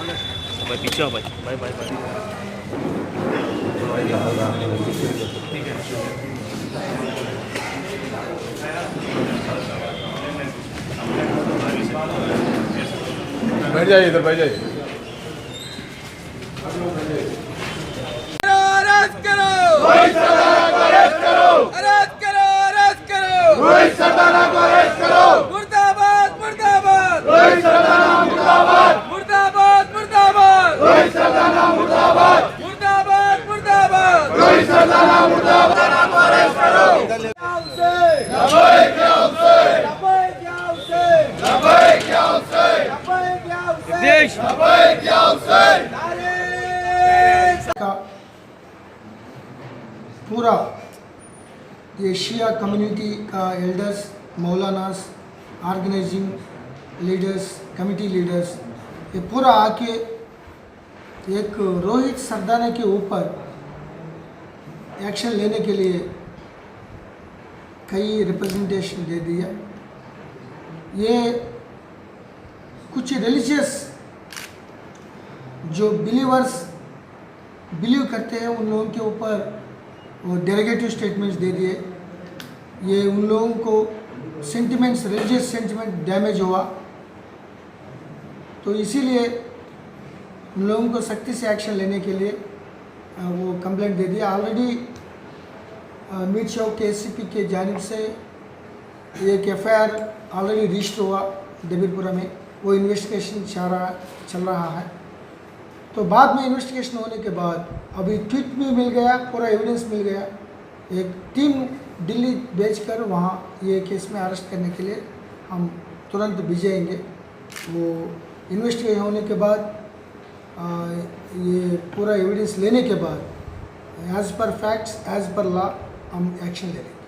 भाई पीछे हो भाई, भाई भाई भाई ठीक है। बैठ जाइए, इधर बैठ जाइए। अरेस्ट करो, रोहित सरदाना को अरेस्ट करो। अरेस्ट करो, अरेस्ट करो। रोहित सरदाना को अरेस्ट करो। मुर्दाबाद, मुर्दाबाद, रोहित सरदाना मुर्दाबाद। मुर्दाबाद, मुर्दाबाद, रोहित सरदाना मुर्दाबाद। मुर्दाबाद, मुर्दाबाद। रोहित सरदाना मुर्दाबाद को अरेस्ट करो। देश का पूरा ये शिया कम्युनिटी का एल्डर्स, मौलानास, ऑर्गेनाइजिंग लीडर्स, कमिटी लीडर्स, ये पूरा आके एक रोहित सरदाना के ऊपर एक्शन लेने के लिए कई रिप्रेजेंटेशन दे दिया। ये कुछ रिलीजियस जो बिलीव करते हैं उन लोगों के ऊपर वो डेरोगेटिव स्टेटमेंट्स दे दिए। ये उन लोगों को सेंटिमेंट्स, रिलीजियस सेंटिमेंट डैमेज हुआ, तो इसीलिए उन लोगों को सख्ती से एक्शन लेने के लिए वो कंप्लेंट दे दिया। ऑलरेडी मीर चौक के एसीपी के जानिब से एक एफआईआर ऑलरेडी रजिस्टर हुआ देवीरपुरा में, वो इन्वेस्टिगेशन चल रहा है। तो बाद में इन्वेस्टिगेशन होने के बाद अभी ट्वीट भी मिल गया, पूरा एविडेंस मिल गया। एक टीम दिल्ली भेजकर वहाँ ये केस में अरेस्ट करने के लिए हम तुरंत भिजेंगे। वो इन्वेस्टिगेशन होने के बाद ये पूरा एविडेंस लेने के बाद as per facts, as per law हम एक्शन ले लेंगे।